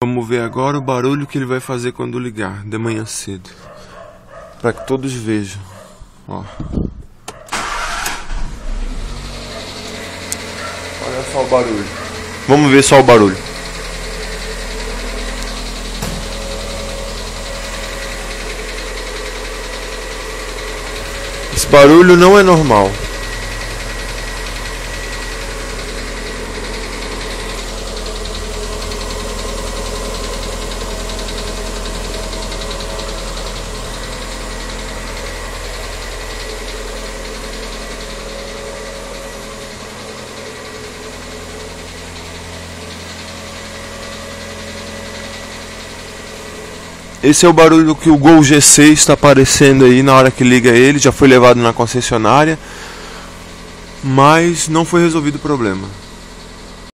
Vamos ver agora o barulho que ele vai fazer quando ligar, de manhã cedo. Para que todos vejam. Ó. Olha só o barulho. Vamos ver só o barulho. Esse barulho não é normal. Esse é o barulho que o Gol G6 está aparecendo aí na hora que liga ele. Já foi levado na concessionária, mas não foi resolvido o problema.